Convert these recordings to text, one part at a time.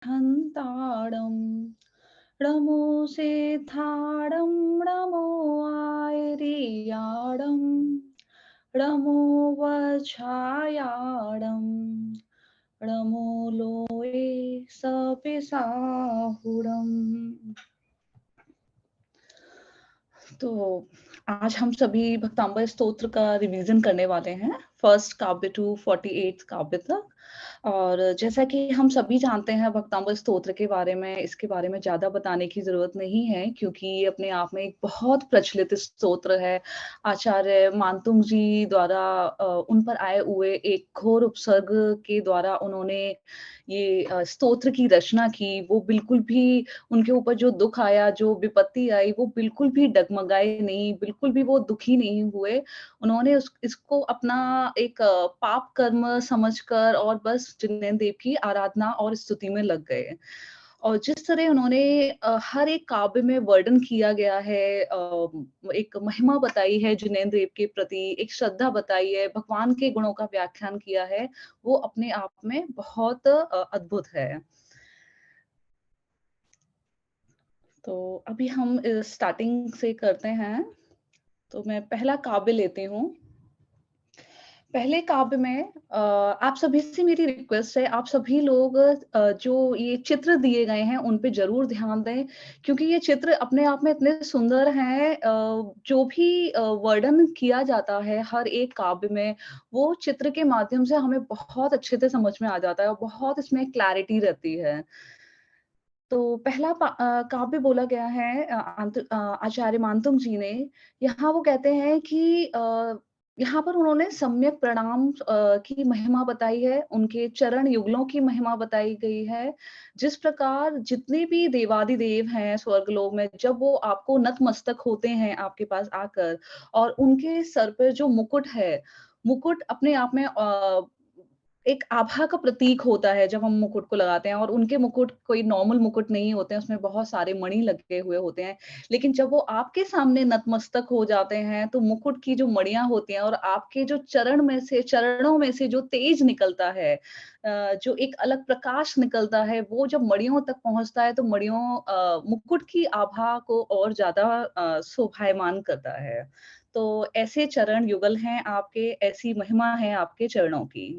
हन्ताडं नमो सिद्धाडं नमो आयर्याडं नमो वज्रायाडं नमो लोये सपिसाहुरम्। तो आज हम सभी भक्तांबर स्तोत्र का रिवीजन करने वाले हैं, फर्स्ट काव्य टू 48th काव्य तक। और जैसा कि हम सभी जानते हैं भक्तांबर स्तोत्र के बारे में, इसके बारे में ज़्यादा बताने की ज़रूरत नहीं है क्योंकि ये अपने आप में एक बहुत प्रचलित स्तोत्र है। आचार्य मानतुंग जी द्वारा उन पर आए हुए एक घोर उपसर्ग के द्वारा उन्होंने ये स्तोत्र की रचना की। वो बिल्कुल भी उनके ऊपर जो दुःख आया, जो विपत्ति आई, वो बिल्कुल भी डगमगाए नहीं, बिल्कुल भी वो दुखी नहीं हुए। उन्होंने उस इसको अपना एक पाप कर्म समझकर और बस जिनेंद्र देव की आराधना और स्तुति में लग गए। और जिस तरह उन्होंने हर एक काव्य में वर्णन किया गया है, एक महिमा बताई है जिनेंद्र देव के प्रति, एक श्रद्धा बताई है, भगवान के गुणों का व्याख्यान किया है, वो अपने आप में बहुत अद्भुत है। तो अभी हम स्टार्टिंग से करते हैं। तो मैं पहला काव्य लेती हूँ। पहले काव्य में आप सभी से मेरी रिक्वेस्ट है, आप सभी लोग जो ये चित्र दिए गए हैं, उन पे ज़रूर ध्यान दें क्योंकि ये चित्र अपने आप में इतने सुंदर हैं। जो भी वर्णन किया जाता है हर एक काव्य में, वो चित्र के माध्यम से हमें बहुत अच्छे से समझ में आ जाता है और बहुत इसमें क्लैरिटी रहती है। तो पहला काव्य बोला गया है आचार्य मानतुंग जी ने। यहाँ वो कहते हैं कि यहाँ पर उन्होंने सम्यक प्रणाम की महिमा बताई है, उनके चरण युगलों की महिमा बताई गई है। जिस प्रकार जितने भी देवादिदेव हैं स्वर्गलोक में, जब वो आपको नतमस्तक होते हैं आपके पास आकर और उनके सर पे जो मुकुट है, मुकुट अपने आप में एक आभा का प्रतीक होता है जब हम मुकुट को लगाते हैं और उनके मुकुट कोई नॉर्मल मुकुट नहीं होते हैं, उसमें बहुत सारे मणि लगे हुए होते हैं। लेकिन जब वो आपके सामने नतमस्तक हो जाते हैं, तो मुकुट की जो मणियाँ होती हैं और आपके जो चरणों में से जो तेज निकलता है, जो एक अलग प्रकाश निकलता है, वो जब मणियों तक पहुँचता है, तो मुकुट की आभा को और ज़्यादा शोभायमान करता है। तो ऐसे चरण युगल हैं आपके, ऐसी महिमा है आपके चरणों की।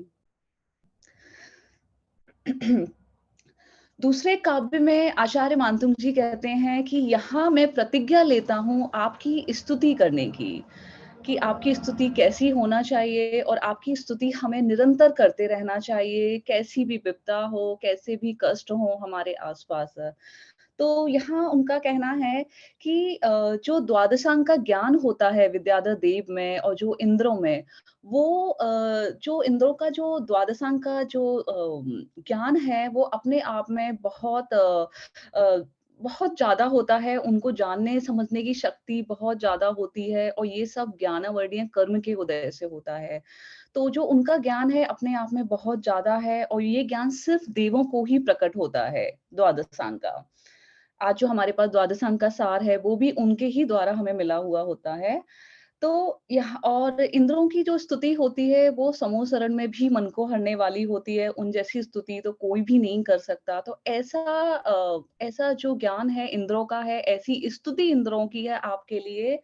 दूसरे काव्य में आचार्य मानतुंग जी कहते हैं कि यहाँ मैं प्रतिज्ञा लेता हूँ आपकी स्तुति करने की, कि आपकी स्तुति कैसी होना चाहिए और आपकी स्तुति हमें निरंतर करते रहना चाहिए, कैसी भी विपदा हो, कैसे भी कष्ट हो हमारे आस-पास। तो यहाँ उनका कहना है कि जो द्वादशांग का ज्ञान होता है विद्याधर देव में और जो इंद्रों में, वो जो इंद्रों का जो द्वादशांग का जो ज्ञान है, वो अपने आप में अ, बहुत ज़्यादा होता है, उनको जानने-समझने की शक्ति बहुत ज़्यादा होती है और ये सब ज्ञानावर्णीय कर्म के उदय से होता है। तो जो उनका ज्ञान है अपने आप में बहुत ज़्यादा है और ये ज्ञान सिर्फ़ देवों को ही प्रकट होता है, द्वादशांग का। आज जो हमारे पास द्वादशांग का सार है, वो भी उनके ही द्वारा हमें मिला हुआ होता है। तो यह और इंद्रों की जो स्तुति होती है, वो समूह शरण में भी मन को हरने वाली होती है, उन जैसी स्तुति तो कोई भी नहीं कर सकता। तो ऐसा जो ज्ञान है इंद्रों का है, ऐसी स्तुति इंद्रों की है आपके लिए।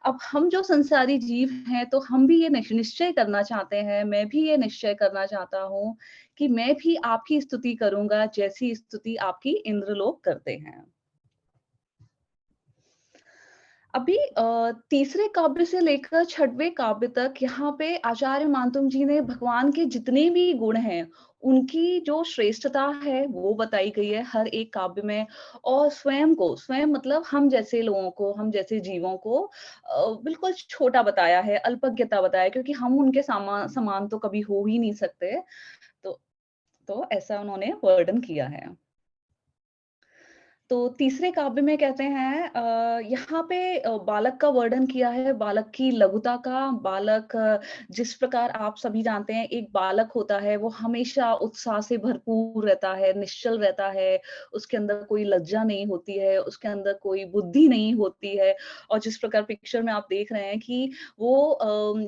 अब हम जो संसारी जीव हैं, तो हम भी ये निश्चय करना चाहते हैं, मैं भी ये निश्चय करना चाहता हूँ कि मैं भी आपकी स्तुति करूँगा, जैसी स्तुति आपकी इंद्र लोग करते हैं। अभी तीसरे काव्य से लेकर छठवें काव्य तक यहाँ पे आचार्य मानतुंग जी ने भगवान के जितने भी गुण हैं, उनकी जो श्रेष्ठता है वो बताई गई है हर एक काव्य में और स्वयं मतलब हम जैसे लोगों को, हम जैसे जीवों को बिल्कुल छोटा बताया है, अल्पज्ञता बताया है क्योंकि हम उनके समान तो कभी हो ही नहीं सकते। तो तो ऐसा उन्होंने वर्णन किया है। तो तीसरे काव्य में कहते हैं यहाँ पे बालक का वर्णन किया है, बालक की लघुता का, बालक जिस प्रकार आप सभी जानते हैं एक बालक होता है, वो हमेशा उत्साह से भरपूर रहता है, निश्चल रहता है, उसके अंदर कोई लज्जा नहीं होती है, उसके अंदर कोई बुद्धि नहीं होती है और जिस प्रकार पिक्चर में आप देख रहे हैं कि वो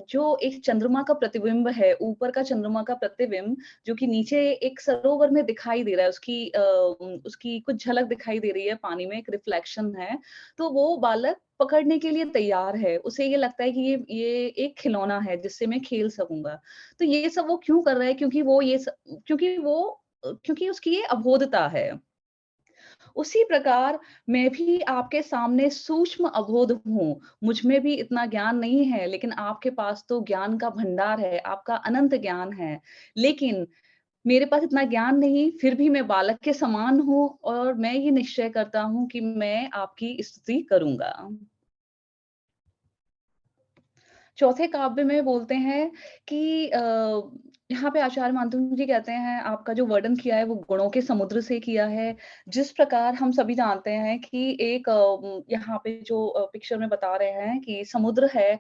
जो एक चंद्रमा का प्रतिबिंब है, ऊपर का चंद्रमा का प्रतिबिंब जो कि नीचे एक सरोवर में दिखाई दे रहा है, उसकी कुछ झलक दिखाई दे रही है पानी में, एक रिफ्लेक्शन है, तो वो बालक पकड़ने के लिए तैयार है। उसे ये लगता है कि ये एक खिलौना है जिससे मैं खेल सकूँगा। तो ये सब वो क्यों कर रहा है? क्योंकि उसकी ये अबोधता है। उसी प्रकार मैं भी आपके सामने सूक्ष्म अबोध हूँ। मुझ में भी इतना ज्ञान नहीं है, लेकिन आपके पास तो ज्ञान का भंडार है, आपका अनंत ज्ञान है। लेकिन मेरे पास इतना ज्ञान नहीं, फिर भी मैं बालक के समान हूँ और मैं ये निश्चय करता हूँ कि मैं आपकी स्तुति करूँगा। चौथे काव्य में बोलते हैं कि यहाँ पे आचार्य मानतुंग जी कहते हैं, आपका जो वर्णन किया है वो गुणों के समुद्र से किया है। जिस प्रकार हम सभी जानते हैं कि एक यहाँ पे जो पिक्चर में बता रहे हैं कि समुद्र है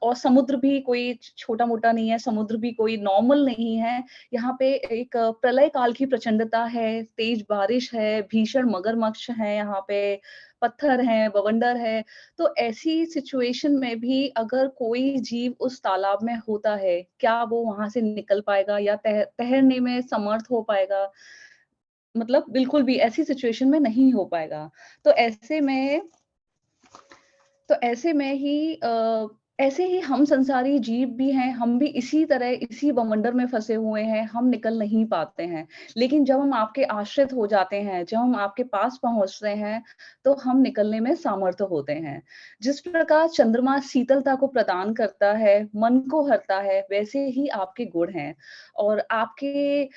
और समुद्र भी कोई छोटा-मोटा नहीं है, समुद्र भी कोई नॉर्मल नहीं है। यहाँ पे एक प्रलय काल की प्रचंडता है, तेज बारिश है, भीषण मगरमच्छ हैं यहाँ पे, पत्थर हैं, बवंडर है। तो ऐसी सिचुएशन में भी अगर कोई जीव उस तालाब में होता है, क्या वो वहाँ से निकल पाएगा या तैरने में समर्थ हो पाएगा? मतलब बिल्कुल भी ऐसी सिचुएशन में नहीं हो पाएगा। तो ऐसे ही हम संसारी जीव भी हैं, हम भी इसी तरह इसी बवंडर में फँसे हुए हैं, हम निकल नहीं पाते हैं। लेकिन जब हम आपके आश्रित हो जाते हैं, जब हम आपके पास पहुँचते हैं, तो हम निकलने में सामर्थ्य होते हैं। जिस प्रकार चंद्रमा शीतलता को प्रदान करता है, मन को हरता है, वैसे ही आपके गुण हैं और आपके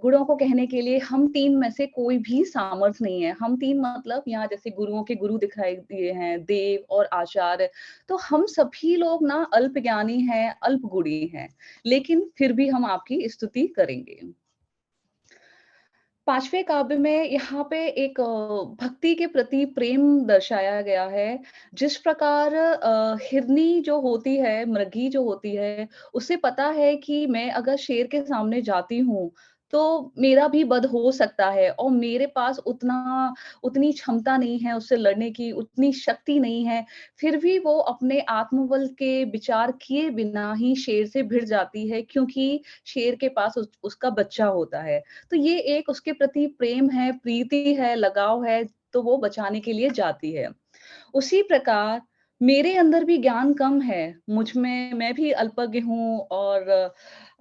गुणों को कहने के लिए हम 3 में से कोई भी सामर्थ्य नहीं है। हम 3 मतलब यहाँ जैसे गुरुओं के गुरु दिखाई दिए हैं, देव और आचार्य। तो हम सभी लोग ना अल्प ज्ञानी हैं, अल्प गुणी हैं, लेकिन फिर भी हम आपकी स्तुति करेंगे। 5वें काव्य में यहाँ पे एक भक्ति के प्रति प्रेम दर्शाया गया है। जिस प्रकार हिरनी जो होती है, मृगी जो होती है, उसे पता है कि मैं अगर शेर के सामने जाती हूँ, तो मेरा भी वध हो सकता है और मेरे पास उतनी क्षमता नहीं है उससे लड़ने की, उतनी शक्ति नहीं है। फिर भी वो अपने आत्मबल के विचार किए बिना ही शेर से भिड़ जाती है क्योंकि शेर के पास उसका बच्चा होता है। तो ये एक उसके प्रति प्रेम है, प्रीति है, लगाव है, तो वो बचाने के लिए जाती है। उसी प्रकार मेरे अंदर भी ज्ञान कम है, मुझ में मैं भी अल्पज्ञ हूँ और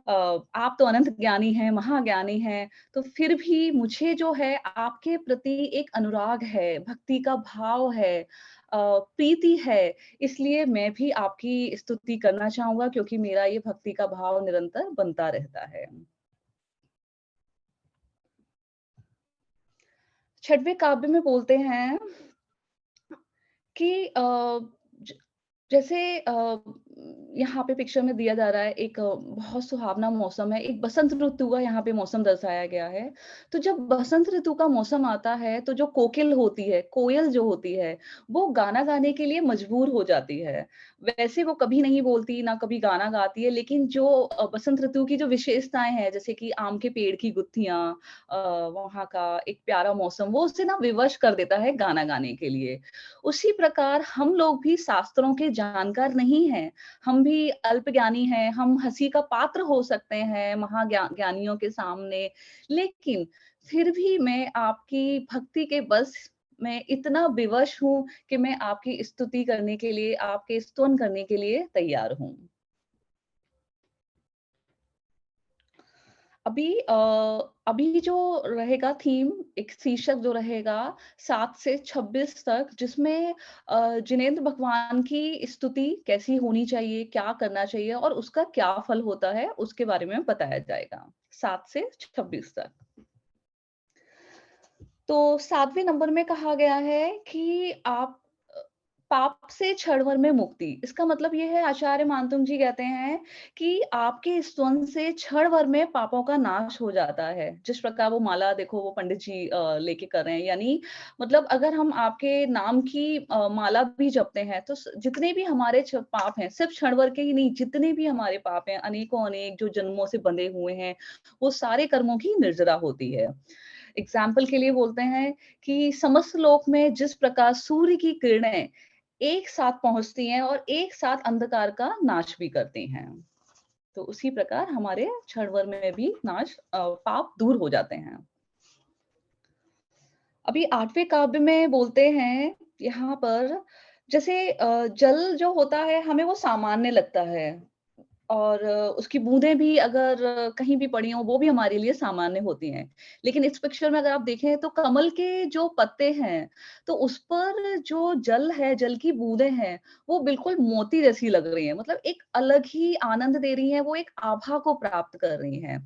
आप तो अनंत ज्ञानी हैं, महाज्ञानी हैं, तो फिर भी मुझे जो है आपके प्रति एक अनुराग है, भक्ति का भाव है, प्रीति है, इसलिए मैं भी आपकी स्तुति करना चाहूँगा क्योंकि मेरा ये भक्ति का भाव निरंतर बनता रहता है। 6वें काव्य में बोलते हैं कि ज जैसे यहाँ पे पिक्चर में दिया जा रहा है एक बहुत सुहावना मौसम है, एक बसंत ऋतु का यहाँ पे मौसम दर्शाया गया है। तो जब बसंत ऋतु का मौसम आता है, तो जो कोकिल होती है, कोयल जो होती है, वो गाना गाने के लिए मजबूर हो जाती है। वैसे वो कभी नहीं बोलती, ना कभी गाना गाती है, लेकिन जो बसंत ऋतु की जो विशेषताएँ हैं, जैसे कि आम के पेड़ की गुत्थियाँ वहाँ का एक प्यारा मौसम, वो उसे ना विवश कर देता है गाना गाने के लिए। उसी प्रकार हम लोग भी शास्त्रों के जानकार नहीं हैं, हम भी अल्प ज्ञानी हैं, हम हँसी का पात्र हो सकते हैं ज्ञानियों के सामने, लेकिन फिर भी मैं आपकी भक्ति के बस में इतना विवश हूँ कि मैं आपकी स्तुति करने के लिए, आपके स्तुति करने के लिए तैयार हूँ। अभी जो रहेगा थीम एक शीर्षक जो रहेगा 7 से 26 तक जिसमें जिनेंद्र भगवान की स्तुति कैसी होनी चाहिए, क्या करना चाहिए और उसका क्या फल होता है, उसके बारे में बताया जाएगा 7 से 26 तक। तो 7वें नंबर में कहा गया है कि आप पाप से क्षण में मुक्ति। इसका मतलब ये है, आचार्य मानतुंग जी कहते हैं कि आपके स्तवन से क्षण में पापों का नाश हो जाता है। जिस प्रकार वो माला देखो वो पंडित जी लेके कर रहे हैं, यानी मतलब अगर हम आपके नाम की माला भी जपते हैं तो जितने भी हमारे पाप हैं, सिर्फ क्षण भर के ही नहीं, जितने भी हमारे पाप हैं, अनेकों अनेक जो जन्मों से बंधे हुए हैं, वो सारे कर्मों की निर्जरा होती है। एग्जाम्पल के लिए बोलते हैं कि समस्त लोक में जिस प्रकार सूर्य की किरणें एक साथ पहुंचती हैं और एक साथ अंधकार का नाश भी करती हैं, तो उसी प्रकार हमारे क्षण भर में भी पाप दूर हो जाते हैं। अभी 8वें काव्य में बोलते हैं यहाँ पर, जैसे जल जो होता है हमें वो सामान्य लगता है, और उसकी बूँदें भी अगर कहीं भी पड़ी हों, वो भी हमारे लिए सामान्य होती हैं। लेकिन इस पिक्चर में अगर आप देखें तो कमल के जो पत्ते हैं, तो उस पर जो जल है, जल की बूँदें हैं, वो बिल्कुल मोती जैसी लग रही हैं। मतलब एक अलग ही आनंद दे रही हैं, वो एक आभा को प्राप्त कर रही हैं।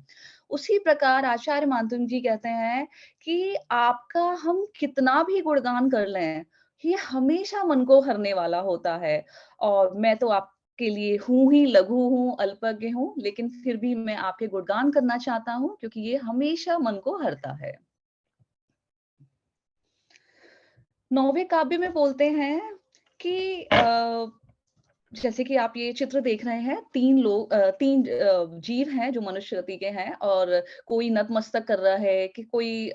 उसी प्रकार आचार्य मानतुंग जी कहते हैं कि आपका हम कितना भी गुणगान कर लें, ये हमेशा मन को हरने वाला होता है। और मैं तो आप के लिए हूँ ही, लघु हूँ, अल्पज्ञ हूँ, लेकिन फिर भी मैं आपके गुणगान करना चाहता हूँ क्योंकि ये हमेशा मन को हरता है। 9वें काव्य में बोलते हैं कि जैसे कि आप ये चित्र देख रहे हैं, 3 जीव हैं जो मनुष्य जाति के हैं, और कोई नतमस्तक कर रहा है कि कोई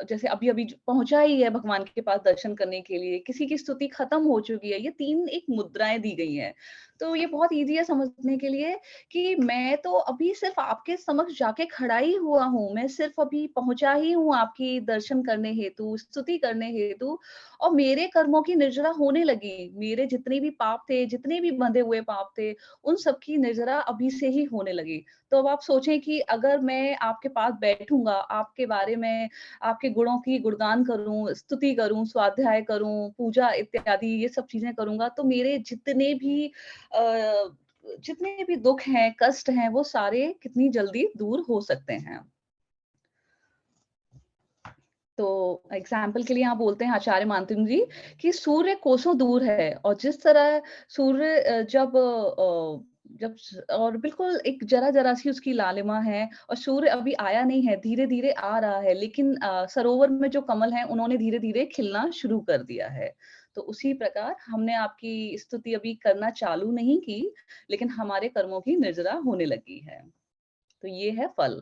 जैसे अभी-अभी पहुँचा ही है भगवान के पास दर्शन करने के लिए, किसी की स्तुति खत्म हो चुकी है। ये 3 एक मुद्राएँ दी गई हैं। तो ये बहुत ईज़ी है समझने के लिए कि मैं तो अभी सिर्फ़ आपके समक्ष जाके खड़ा ही हुआ हूँ। मैं सिर्फ़ अभी पहुँचा ही हूँ आपकी दर्शन करने हेतु, स्तुति करने हेतु, और मेरे कर्मों की निर्जरा होने लगी। मेरे जितने भी पाप थे, जितने भी बंधे हुए पाप थे, उन सब की निर्जरा अभी से ही होने लगी। तो अब आप सोचें कि अगर मैं आपके पास बैठूँगा, आपके बारे में, आपके गुणों की गुणगान करूँ, स्तुति करूँ, स्वाध्याय करूँ, पूजा इत्यादि ये सब चीज़ें करूँगा, तो मेरे जितने भी दुःख हैं, कष्ट हैं, वो सारे कितनी जल्दी दूर हो सकते हैं। तो एग्जाम्पल के लिए यहाँ बोलते हैं आचार्य मानसिंह जी कि सूर्य कोसों दूर है, और जिस तरह सूर्य और बिल्कुल एक जरा-जरा सी उसकी लालिमा है, और सूर्य अभी आया नहीं है, धीरे-धीरे आ रहा है, लेकिन सरोवर में जो कमल हैं, उन्होंने धीरे-धीरे खिलना शुरू कर दिया है। तो उसी प्रकार हमने आपकी स्तुति अभी करना चालू नहीं की, लेकिन हमारे कर्मों की निर्जरा होने लगी है। तो ये है फल।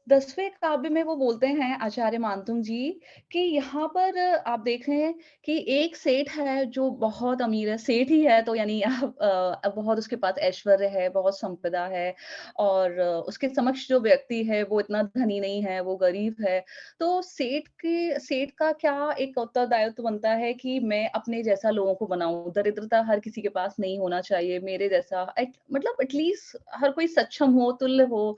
10वें काव्य में वो बोलते हैं आचार्य मानतुंग जी कि यहाँ पर आप देख रहे हैं कि एक सेठ है जो बहुत अमीर है, सेठ ही है तो यानी आप बहुत उसके पास ऐश्वर्य है, बहुत संपदा है, और उसके समक्ष जो व्यक्ति है वो इतना धनी नहीं है, वो गरीब है। तो सेठ का क्या एक उत्तरदायित्व बनता है कि मैं अपने जैसा लोगों को बनाऊं, दरिद्रता हर किसी के पास नहीं होना चाहिए, मेरे जैसा मतलब एटलीस्ट हर कोई सक्षम हो, तुल्य हो।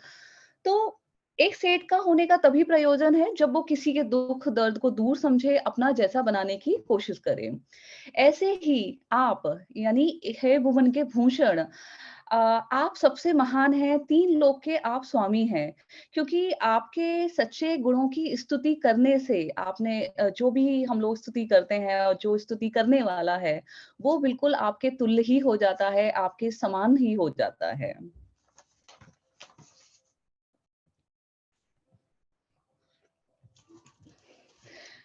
तो एक सेठ का होने का तभी प्रयोजन है जब वो किसी के दुख दर्द को दूर समझे, अपना जैसा बनाने की कोशिश करे। ऐसे ही आप, यानी हे भुवन के भूषण, आप सबसे महान हैं, 3 लोक के आप स्वामी हैं, क्योंकि आपके सच्चे गुणों की स्तुति करने से आपने जो भी हम लोग स्तुति करते हैं और जो स्तुति करने वाला है, वो बिल्कुल आपके तुल्य ही हो जाता है, आपके समान ही हो जाता है।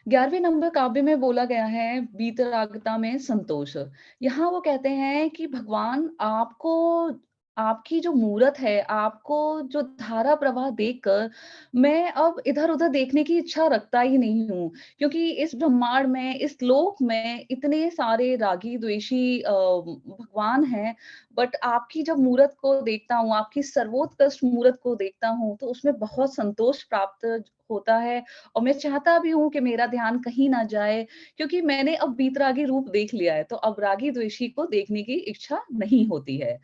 11वें नंबर काव्य में बोला गया है वीतरागता में संतोष। यहाँ वो कहते हैं कि भगवान आपको, आपकी जो मूरत है, आपको जो धारा प्रवाह देखकर मैं अब इधर-उधर देखने की इच्छा रखता ही नहीं हूँ। क्योंकि इस ब्रह्मांड में, इस लोक में इतने सारे रागी द्वेषी भगवान हैं, बट आपकी जब मूरत को देखता हूँ, आपकी सर्वोत्कृष्ट मूरत को देखता हूँ, तो उसमें बहुत संतोष प्राप्त होता है, और मैं चाहता भी हूँ कि मेरा ध्यान कहीं ना जाए, क्योंकि मैंने अब वीतरागी रूप देख लिया है, तो अब रागी द्वेषी को देखने की इच्छा नहीं होती है।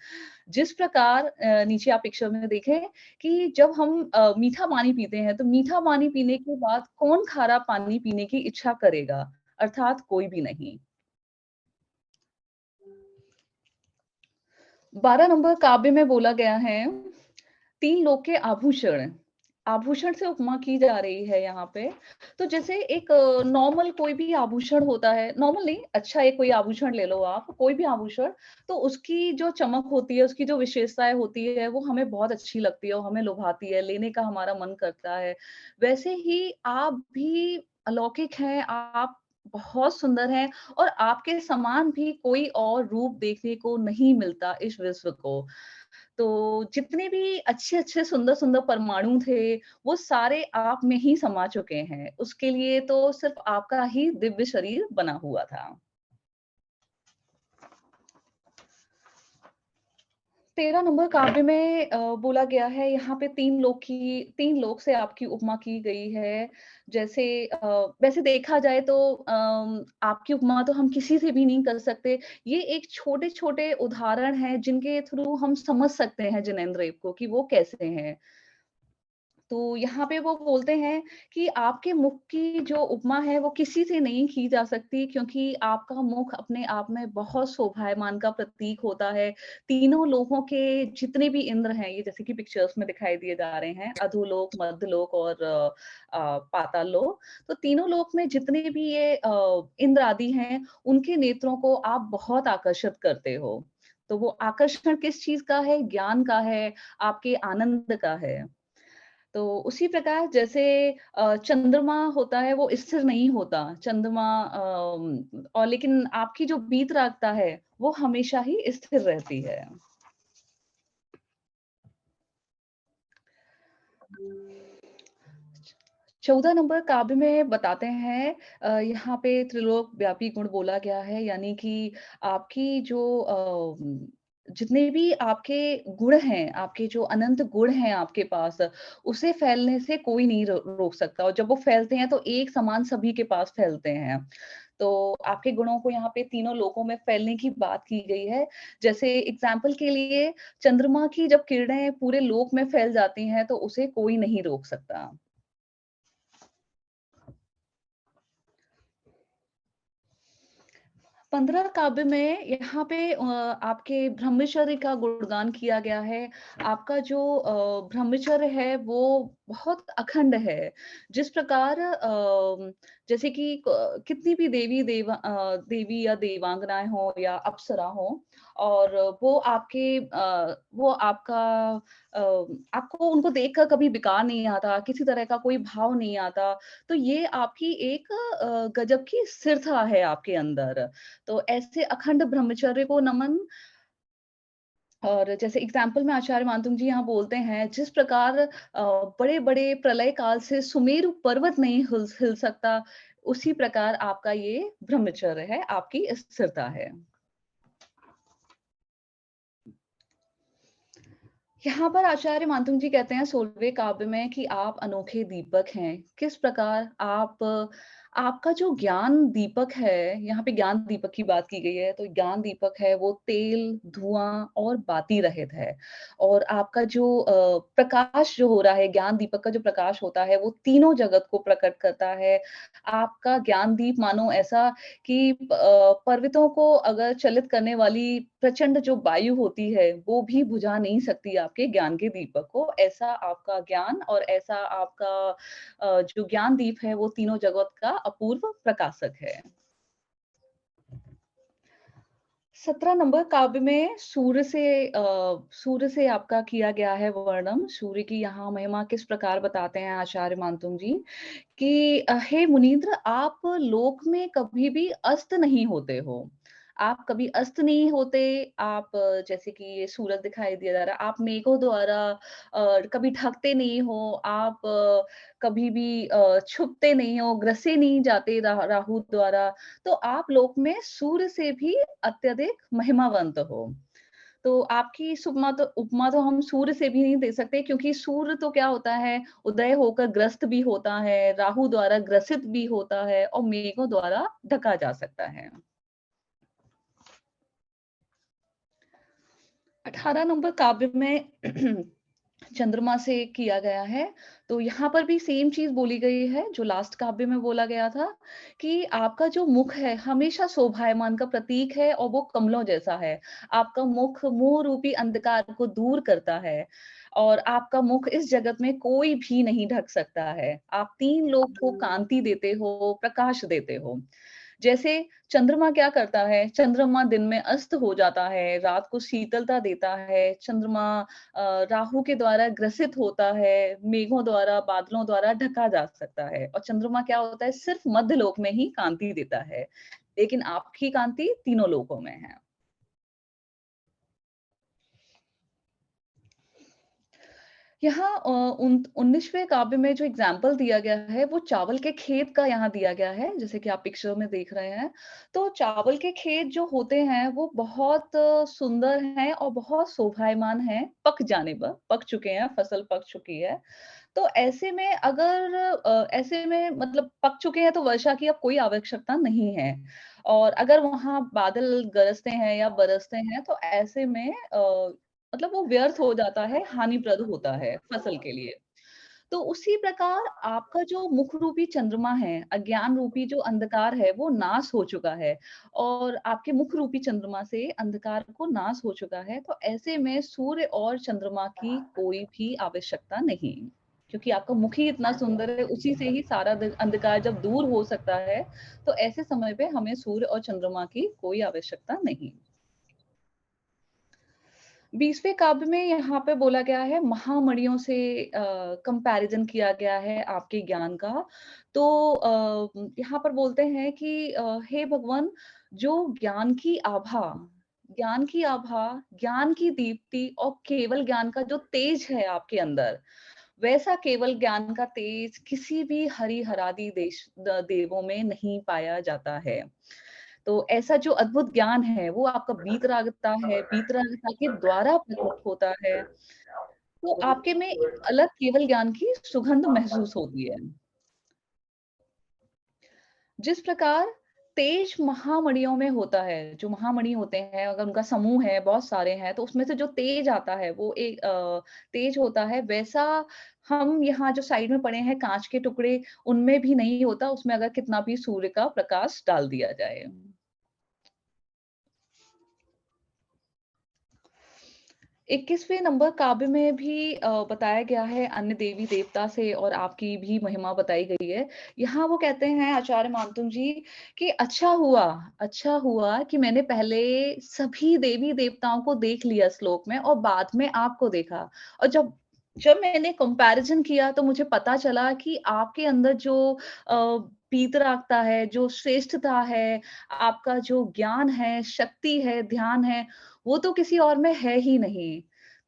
जिस प्रकार नीचे आप पिक्चर में देखें कि जब हम मीठा पानी पीते हैं, तो मीठा पानी पीने के बाद कौन खारा पानी पीने की इच्छा करेगा? अर्थात कोई भी नहीं। 12 नंबर काव्य में बोला गया है, 3 लोक के आभूषण। आभूषण से उपमा की जा रही है यहाँ पे। तो जैसे एक नॉर्मल कोई भी आभूषण होता है, नॉर्मल नहीं, अच्छा एक कोई आभूषण ले लो आप, कोई भी आभूषण, तो उसकी जो चमक होती है, उसकी जो विशेषताएँ होती है, वो हमें बहुत अच्छी लगती है और हमें लुभाती है, लेने का हमारा मन करता है। वैसे ही आप भी अलौकिक हैं, आप बहुत सुंदर हैं और आपके समान भी कोई और रूप देखने को नहीं मिलता इस विश्व को। तो जितने भी अच्छे-अच्छे, सुंदर-सुंदर परमाणु थे, वो सारे आप में ही समा चुके हैं। उसके लिए तो सिर्फ़ आपका ही दिव्य शरीर बना हुआ था। 13 नंबर काव्य में बोला गया है यहाँ पे 3 लोक से आपकी उपमा की गई है। जैसे वैसे देखा जाए तो आपकी उपमा तो हम किसी से भी नहीं कर सकते। ये एक छोटे-छोटे उदाहरण हैं जिनके थ्रू हम समझ सकते हैं जिनेंद्र को कि वो कैसे हैं। तो यहाँ पे वो बोलते हैं कि आपके मुख की जो उपमा है वो किसी से नहीं की जा सकती क्योंकि आपका मुख अपने आप में बहुत शोभायमान का प्रतीक होता है। तीनों लोकों के जितने भी इंद्र हैं, ये जैसे कि पिक्चर्स में दिखाई दिए जा रहे हैं, अधोलोक, मध्यलोक और पाताल लोक। तो तीनों लोक में जितने भी ये इंद्र आदि हैं, उनके नेत्रों को आप बहुत आकर्षित करते हो। तो वो आकर्षण किस चीज़ का है? ज्ञान का है, आपके आनंद का है। तो उसी प्रकार जैसे चंद्रमा होता है वो स्थिर नहीं होता। चंद्रमा और लेकिन आपकी जो वीतरागता है वो हमेशा ही स्थिर रहती है। 14 नंबर काव्य में बताते हैं यहाँ पे त्रिलोक व्यापी गुण बोला गया है यानी कि आपकी जो जितने भी आपके गुण हैं, आपके जो अनंत गुण हैं आपके पास, उसे फैलने से कोई नहीं रोक सकता और जब वो फैलते हैं तो एक समान सभी के पास फैलते हैं। तो आपके गुणों को यहाँ पे तीनों लोकों में फैलने की बात की गई है। जैसे एग्ज़ाम्पल के लिए चंद्रमा की जब किरणें पूरे लोक में फैल जाती हैं, तो उसे कोई नहीं रोक सकता। 15 काव्य में यहाँ पे आपके ब्रह्मचर्य का गुणगान किया गया है। आपका जो ब्रह्मचर्य है वो बहुत अखंड है। जिस प्रकार जैसे कि कितनी भी देवी या देवांगनाएँ हों या अप्सरा हों और वो आपका अ, आपको उनको देखकर कभी विकार नहीं आता, किसी तरह का कोई भाव नहीं आता। तो ये आपकी एक गज़ब की स्थिरता है आपके अंदर। तो ऐसे अखंड ब्रह्मचर्य को नमन और जैसे एग्ज़ाम्पल में आचार्य मानतुंग जी यहाँ बोलते हैं, जिस प्रकार बड़े-बड़े प्रलय काल से सुमेरु पर्वत नहीं हिल सकता, उसी प्रकार आपका ये ब्रह्मचर्य है, आपकी स्थिरता है। यहाँ पर आचार्य मानतुंग जी कहते हैं 16वें काव्य में कि आप अनोखे दीपक हैं। किस प्रकार आपका जो ज्ञान दीपक है, यहाँ पे ज्ञान दीपक की बात की गई है, तो ज्ञान दीपक है वो तेल, धुआँ और बाती रहित है। और आपका जो प्रकाश जो हो रहा है, ज्ञान दीपक का जो प्रकाश होता है, वो तीनों जगत को प्रकट करता है। आपका ज्ञान दीप मानो ऐसा कि पर्वतों को अगर चलित करने वाली प्रचंड जो वायु होती है, वो भी बुझा नहीं सकती आपके ज्ञान के दीपक को। ऐसा आपका ज्ञान और ऐसा आपका जो ज्ञान दीप है, वो तीनों जगत का अपूर्व प्रकाशक है। 17 नंबर काव्य में सूर्य से आपका किया गया है वर्णन। सूर्य की यहाँ महिमा किस प्रकार बताते हैं आचार्य मानतुंग जी कि हे मुनींद्र आप लोक में कभी भी अस्त नहीं होते हो। आप कभी अस्त नहीं होते, आप जैसे कि ये सूरज दिखाई दिया जा रहा है, आप मेघों द्वारा कभी ढकते नहीं हो, आप कभी भी छुपते नहीं हो, ग्रसे नहीं जाते राहु द्वारा, तो आप लोक में सूर्य से भी अत्यधिक महिमावंत हो। तो आपकी इस उपमा तो हम सूर्य से भी नहीं दे सकते क्योंकि सूर्य तो क्या होता है, उदय होकर ग्रस्त भी होता है, राहु द्वारा ग्रसित भी होता है और मेघों द्वारा ढका जा सकता है। 18 नंबर काव्य में चंद्रमा से किया गया है, तो यहाँ पर भी सेम चीज़ बोली गई है जो लास्ट काव्य में बोला गया था कि आपका जो मुख है हमेशा शोभायमान का प्रतीक है और वो कमलों जैसा है। आपका मुख मोह रूपी अंधकार को दूर करता है और आपका मुख इस जगत में कोई भी नहीं ढक सकता है। आप 3 लोग को कांति देते हो, प्रकाश देते हो। जैसे चंद्रमा क्या करता है? चंद्रमा दिन में अस्त हो जाता है, रात को शीतलता देता है। चंद्रमा राहु के द्वारा ग्रसित होता है, मेघों द्वारा, बादलों द्वारा ढका जा सकता है। और चंद्रमा क्या होता है? सिर्फ मध्य लोक में ही कांति देता है, लेकिन आपकी कांति तीनों लोकों में है। यहाँ 19वें काव्य में जो एग्ज़ाम्पल दिया गया है, वो चावल के खेत का यहाँ दिया गया है, जैसे कि आप पिक्चर में देख रहे हैं। तो चावल के खेत जो होते हैं, वो बहुत सुंदर हैं और बहुत शोभायमान हैं, पक जाने पर, पक चुके हैं, फसल पक चुकी है। तो ऐसे में अगर ऐसे में मतलब पक चुके हैं, तो वर्षा की अब कोई आवश्यकता नहीं है। और अगर वहाँ बादल गरजते हैं या बरसते हैं, तो ऐसे में मतलब वो व्यर्थ हो जाता है, हानिप्रद होता है फसल के लिए। तो उसी प्रकार आपका जो मुख रूपी चंद्रमा है, अज्ञान रूपी जो अंधकार है, वो नाश हो चुका है और आपके मुख रूपी चंद्रमा से अंधकार को नाश हो चुका है। तो ऐसे में सूर्य और चंद्रमा की कोई भी आवश्यकता नहीं, क्योंकि आपका मुख ही इतना सुंदर है, उसी से ही सारा अंधकार जब दूर हो सकता है, तो ऐसे समय पे हमें सूर्य और चंद्रमा की कोई आवश्यकता नहीं। 20वें काव्य में यहाँ पे बोला गया है महामणियों से कंपैरिज़न किया गया है आपके ज्ञान का। तो यहाँ पर बोलते हैं कि हे भगवान जो ज्ञान की आभा, ज्ञान की दीप्ति और केवल ज्ञान का जो तेज है आपके अंदर, वैसा केवल ज्ञान का तेज किसी भी हरि-हरादि देवों में नहीं पाया जाता है। तो ऐसा जो अद्भुत ज्ञान है, वो आपका वीतरागता के द्वारा प्रकट होता है। तो आपके में एक अलग केवल ज्ञान की सुगंध महसूस होती है। जिस प्रकार तेज महामणियों में होता है, जो महामणि होते हैं, अगर उनका समूह है, बहुत सारे हैं, तो उसमें से जो तेज आता है, वो एक तेज होता है, वैसा हम यहाँ जो साइड में पड़े हैं काँच के टुकड़े, उनमें भी नहीं होता, उसमें अगर कितना भी सूर्य का प्रकाश डाल दिया जाए। 21वें नंबर काव्य में भी बताया गया है अन्य देवी-देवता से और आपकी भी महिमा बताई गई है। यहाँ वो कहते हैं आचार्य मानतुंग जी कि अच्छा हुआ कि मैंने पहले सभी देवी-देवताओं को देख लिया श्लोक में और बाद में आपको देखा। और जब जब मैंने कंपैरिज़न किया तो मुझे पता चला कि आपके अंदर जो वीतरागता है, जो श्रेष्ठता है, आपका जो ज्ञान है, शक्ति है, ध्यान है, वो तो किसी और में है ही नहीं।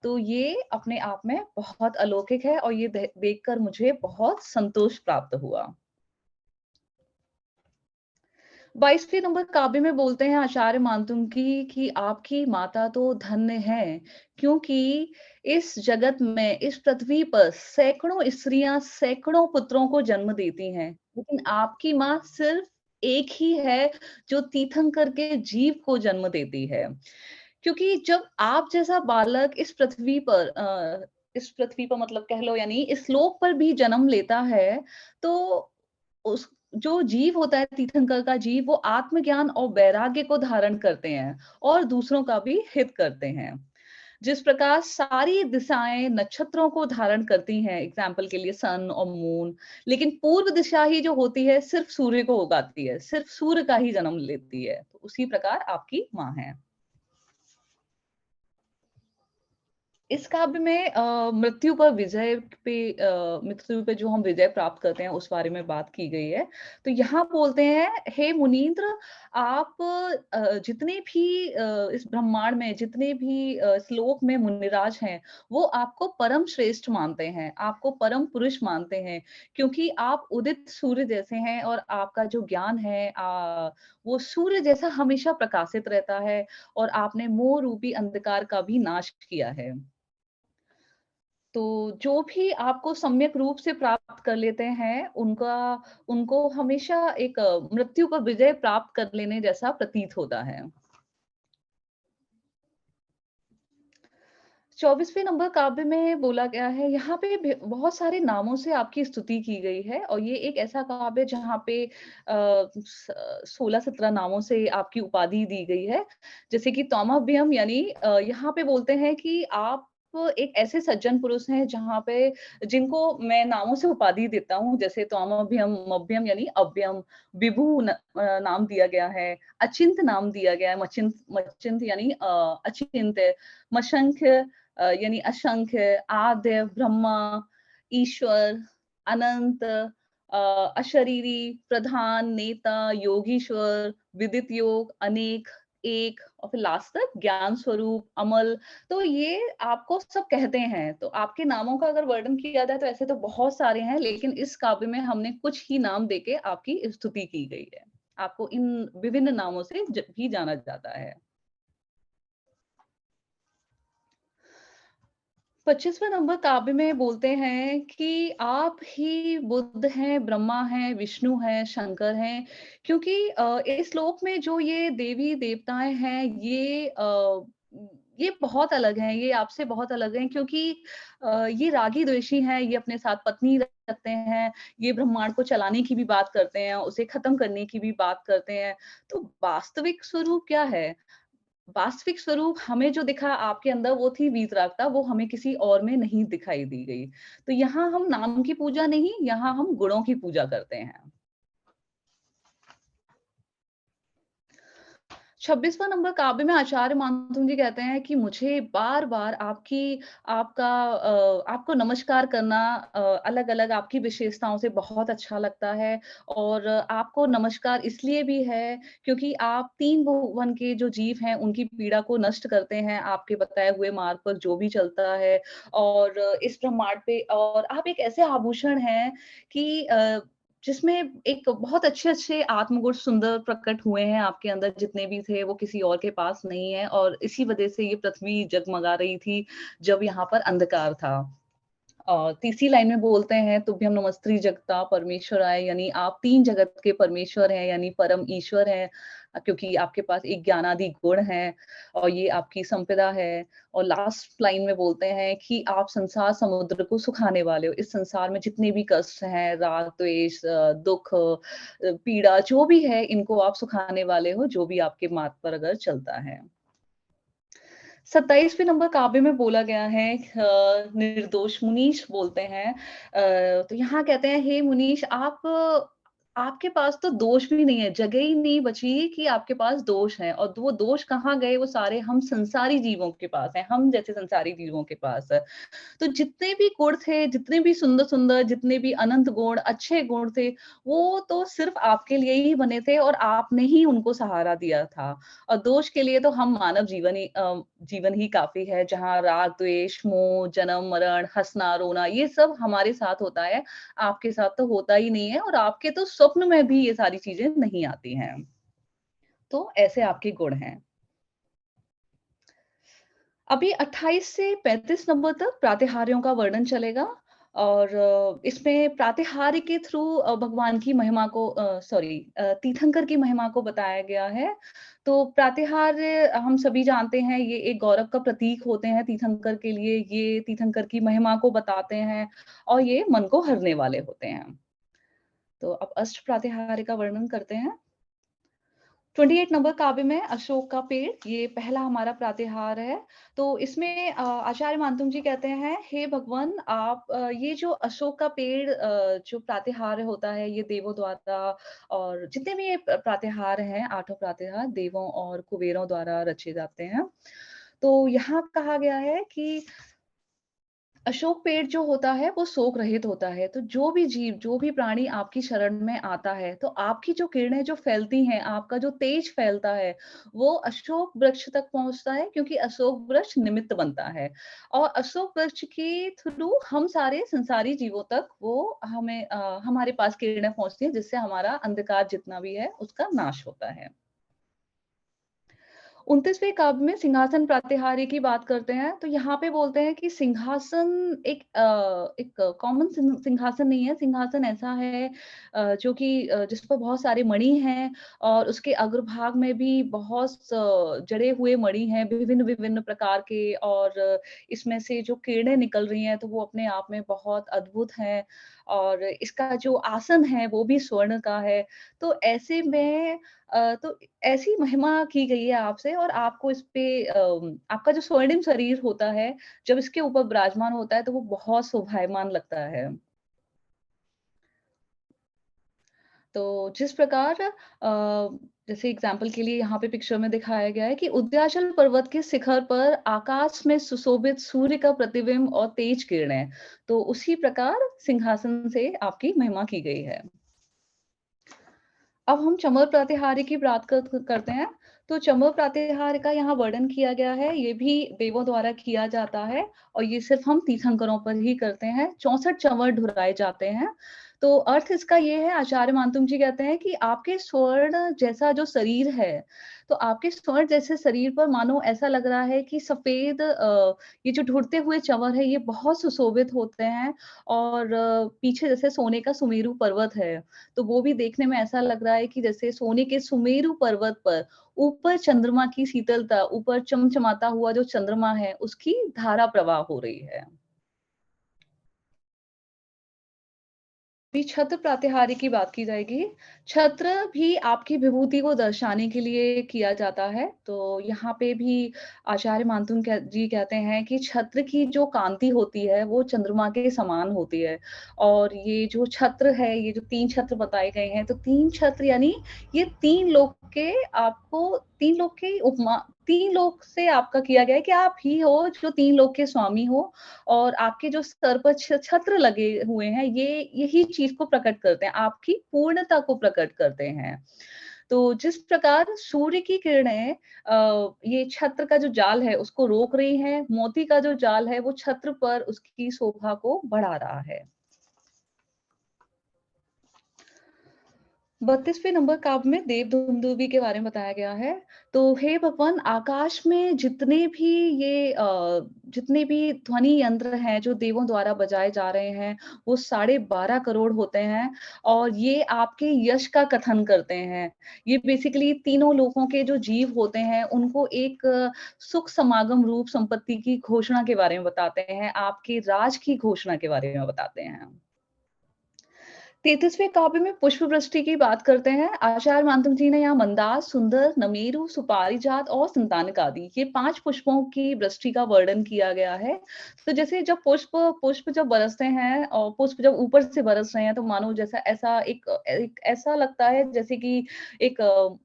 तो ये अपने आप में बहुत अलौकिक है और ये देखकर मुझे बहुत संतोष प्राप्त हुआ। 22वें नंबर काव्य में बोलते हैं आचार्य मानतुंग की कि आपकी माता तो धन्य है, क्योंकि इस जगत में, इस पृथ्वी पर सैकड़ों स्त्रियाँ सैकड़ों पुत्रों को जन्म देती हैं, लेकिन आपकी माँ सिर्फ एक ही है जो तीर्थंकर के जीव को जन्म देती है। क्योंकि जब आप जैसा बालक इस पृथ्वी पर मतलब कह लो यानी इस लोक पर भी जन्म लेता है, तो उस जो जीव होता है तीर्थंकर का जीव, वो आत्मज्ञान और वैराग्य को धारण करते हैं और दूसरों का भी हित करते हैं। जिस प्रकार सारी दिशाएँ नक्षत्रों को धारण करती हैं, एग्ज़ाम्पल के लिए सन और मून, लेकिन पूर्व दिशा ही जो होती है सिर्फ़ सूर्य को उगाती है, सिर्फ़ सूर्य का ही जन्म लेती है। तो उसी प्रकार आपकी माँ है। इस काव्य में मृत्यु पे जो हम विजय प्राप्त करते हैं उस बारे में बात की गई है। तो यहाँ बोलते हैं, हे मुनीन्द्र आप जितने भी इस ब्रह्मांड में जितने भी श्लोक में मुनिराज हैं, वो आपको परम श्रेष्ठ मानते हैं, आपको परम पुरुष मानते हैं, क्योंकि आप उदित सूर्य जैसे हैं और आपका जो ज्ञान है वो सूर्य जैसा हमेशा प्रकाशित रहता है और आपने मोह रूपी अंधकार का भी नाश किया है। तो जो भी आपको सम्यक रूप से प्राप्त कर लेते हैं, उनको हमेशा एक मृत्यु पर विजय प्राप्त कर लेने जैसा प्रतीत होता है। 24वें नंबर काव्य में बोला गया है, यहाँ पे बहुत सारे नामों से आपकी स्तुति की गई है और ये एक ऐसा काव्य जहाँ पे 16-17 नामों से आपकी उपाधि दी गई है। जैसे कि तौमाभ्यम यानी यहाँ पे बोलते हैं कि आप वो एक ऐसे सज्जन पुरुष हैं जहाँ पे जिनको मैं नामों से उपाधि देता हूँ, जैसे त्वामभ्यम, मभ्यम यानी अव्यम, विभु नाम दिया गया है, अचिंत नाम दिया गया है, मचिंत मचिंत यानी अचिंत्य, मशंख्य यानी असंख्य, आद्य, ब्रह्मा, ईश्वर, अनंत, अशरीरी, प्रधान, नेता, योगीश्वर, विदित योग, अनेक, एक और फिर लास्ट तक ज्ञान स्वरूप, अमल। तो ये आपको सब कहते हैं, तो आपके नामों का अगर वर्णन किया जाए तो ऐसे तो बहुत सारे हैं, लेकिन इस काव्य में हमने कुछ ही नाम देके आपकी स्तुति की गई है। आपको इन विभिन्न नामों से भी जाना जाता है। 25वां नंबर काव्य में बोलते हैं कि आप ही बुद्ध हैं, ब्रह्मा हैं, विष्णु हैं, शंकर हैं, क्योंकि इस लोक में जो ये देवी-देवताएँ हैं, ये बहुत अलग हैं, ये आपसे बहुत अलग हैं, क्योंकि ये रागी द्वेषी हैं, ये अपने साथ पत्नी रखते हैं, ये ब्रह्मांड को चलाने की भी बात करते हैं, उसे खत्म करने की भी बात करते हैं। तो वास्तविक स्वरूप क्या है? वास्तविक स्वरूप हमें जो दिखा आपके अंदर वो थी वीतरागता, वो हमें किसी और में नहीं दिखाई दी गई। तो यहाँ हम नाम की पूजा नहीं, यहाँ हम गुणों की पूजा करते हैं। 26वां नंबर काव्य में आचार्य मानतुंग जी कहते हैं कि मुझे बार-बार आपको नमस्कार करना अलग-अलग आपकी विशेषताओं से बहुत अच्छा लगता है और आपको नमस्कार इसलिए भी है क्योंकि आप 3 भुवन के जो जीव हैं, उनकी पीड़ा को नष्ट करते हैं, आपके बताए हुए मार्ग पर जो भी चलता है और इस ब्रह्मांड पे और आप एक ऐसे आभूषण हैं कि जिसमें एक बहुत अच्छे-अच्छे आत्मगुण सुंदर प्रकट हुए हैं आपके अंदर जितने भी थे, वो किसी और के पास नहीं है और इसी वजह से ये पृथ्वी जगमगा रही थी, जब यहाँ पर अंधकार था। तीसरी लाइन में बोलते हैं तुभ्यम नमस्ते जगता परमेश्वराय यानी आप 3 जगत के परमेश्वर हैं यानी परम ईश्वर हैं क्योंकि आपके पास एक ज्ञानादि गुण हैं और ये आपकी संपदा है और लास्ट लाइन में बोलते हैं कि आप संसार समुद्र को सुखाने वाले हो। इस संसार में जितने भी कष्ट हैं, राग, द्वेष, दुःख, पीड़ा जो भी है इनको आप सुखाने वाले हो, जो भी आपके मार्ग पर अगर चलता है। 27वें नंबर काव्य में बोला गया है निर्दोष मुनीष बोलते हैं तो यहाँ कहते हैं हे मुनीष आपके पास तो दोष भी नहीं है, जगह ही नहीं बची कि आपके पास दोष है और वो दोष कहाँ गए वो सारे हम संसारी जीवों के पास हैं, हम जैसे संसारी जीवों के पास है। तो जितने भी गुण थे, जितने भी सुंदर-सुंदर, जितने भी अनंत गुण, अच्छे गुण थे, वो तो सिर्फ़ आपके लिए ही बने थे और आपने ही उनको सहारा दिया था। और दोष के लिए तो हम मानव जीवन ही काफ़ी है, जहाँ राग, द्वेष, मोह, जन्म, मरण, हँसना, रोना ये सब हमारे साथ होता है। आपके साथ तो होता ही नहीं है और आपके तो स्वप्न में भी ये सारी चीज़ें नहीं आती हैं। तो ऐसे आपके गुण हैं। अभी 28 से 35 नंबर तक प्रातिहार्यों का वर्णन चलेगा और इसमें प्रातिहार्य के थ्रू भगवान की महिमा को तीर्थंकर की महिमा को बताया गया है। तो प्रातिहार्य हम सभी जानते हैं ये एक गौरव का प्रतीक होते हैं तीर्थंकर के लिए, ये तीर्थंकर की महिमा को बताते हैं और ये मन को हरने वाले होते हैं। तो अब अष्ट प्रातिहार्य का वर्णन करते हैं। 28 नंबर काव्य में अशोक का पेड़, ये पहला हमारा प्रातिहार है। तो इसमें आचार्य मानतुंग जी कहते हैं, हे भगवान ये जो अशोक का पेड़ जो प्रातिहार होता है, ये देवों द्वारा और जितने भी ये प्रातिहार हैं, आठों प्रातिहार देवों और कुबेरों द्वारा रचे जाते हैं। तो यहाँ कहा गया है कि अशोक पेड़ जो होता है वो शोक रहित होता है। तो जो भी जीव, जो भी प्राणी आपकी शरण में आता है, तो आपकी जो किरणें जो फैलती हैं, आपका जो तेज फैलता है, वो अशोक वृक्ष तक पहुँचता है क्योंकि अशोक वृक्ष निमित्त बनता है। और अशोक वृक्ष के थ्रू हम सारे संसारी जीवों तक हमारे पास किरणें पहुँचती हैं जिससे हमारा अंधकार जितना भी है उसका नाश होता है। 29वें काव्य में सिंहासन प्रातिहार्य की बात करते हैं, तो यहाँ पे बोलते हैं कि सिंहासन एक कॉमन सिंहासन नहीं है, सिंहासन ऐसा है जो कि जिस पर बहुत सारे मणि हैं और उसके अग्रभाग में भी बहुत जड़े हुए मणि हैं, विभिन्न-विभिन्न प्रकार के और इसमें से जो किरणें निकल रही हैं, तो वो अपने आप में बहुत अद्भुत हैं। और इसका जो आसन है वो भी स्वर्ण का है। तो ऐसे में तो ऐसी महिमा की गई है आपसे और आपको इस पे आपका जो स्वर्णिम शरीर होता है, जब इसके ऊपर विराजमान होता है तो वो बहुत शोभायमान लगता है। तो जिस प्रकार जैसे एग्जाम्पल के लिए यहाँ पे पिक्चर में दिखाया गया है कि उदयाचल पर्वत के शिखर पर आकाश में सुशोभित सूर्य का प्रतिबिंब और तेज किरणें, तो उसी प्रकार सिंहासन से आपकी महिमा की गई है। अब हम चमर प्रातिहार्य की बात करते हैं। तो चमर प्रातिहार्य का यहाँ वर्णन किया गया है, ये भी देवों द्वारा किया जाता है और ये सिर्फ़ हम तीर्थंकरों पर ही करते हैं। 64 चंवर ढुराए जाते हैं। तो अर्थ इसका ये है, आचार्य मानतुंग जी कहते हैं कि आपके स्वर्ण जैसा जो शरीर है, तो आपके स्वर्ण जैसे शरीर पर मानो ऐसा लग रहा है कि सफ़ेद ये जो ढुरते हुए चंवर है, ये बहुत सुशोभित होते हैं और पीछे जैसे सोने का सुमेरु पर्वत है, तो वो भी देखने में ऐसा लग रहा है कि जैसे सोने के सुमेरु पर्वत पर ऊपर चंद्रमा की शीतलता, ऊपर चमचमाता हुआ जो चंद्रमा है, उसकी धारा प्रवाह हो रही है। अभी छत्र प्रातिहार्य की बात की जाएगी। छत्र भी आपकी विभूति को दर्शाने के लिए किया जाता है। तो यहाँ पे भी आचार्य मानतुंग जी कहते हैं कि छत्र की जो कांति होती है, वो चंद्रमा के समान होती है। और ये जो छत्र है, ये जो 3 छत्र बताए गए हैं, तो 3 छत्र यानी ये 3 लोक के आपको 3 लोक की उपमा 3 लोक से आपका किया गया है कि आप ही हो जो 3 लोक के स्वामी हो और आपके जो सर पर छत्र लगे हुए हैं, ये यही चीज़ को प्रकट करते हैं, आपकी पूर्णता को प्रकट करते हैं। तो जिस प्रकार सूर्य की किरणें ये छत्र का जो जाल है, उसको रोक रही हैं, मोती का जो जाल है, वो छत्र पर उसकी शोभा को बढ़ा रहा है। 32वें नंबर काव्य में देवदुन्दुभी के बारे में बताया गया है। तो हे भगवान, आकाश में जितने भी ध्वनि यंत्र हैं, जो देवों द्वारा बजाए जा रहे हैं, वो 12.5 करोड़ होते हैं और ये आपके यश का कथन करते हैं। ये बेसिकली तीनों लोकों के जो जीव होते हैं, उनको एक सुख समागम रूप संपत्ति की घोषणा के बारे में बताते हैं, आपके राज की घोषणा के बारे में बताते हैं। 33वें काव्य में पुष्प वृष्टि की बात करते हैं। आचार्य मानतुंग जी ने यहाँ मंदार, सुंदर, नमेरु, सुपारिजात और संतानिक आदि ये 5 पुष्पों की वृष्टि का वर्णन किया गया है। तो जैसे जब पुष्प पुष्प जब बरसते हैं और पुष्प जब ऊपर से बरस रहे हैं तो मानो जैसा ऐसा एक ऐसा लगता है जैसे कि एक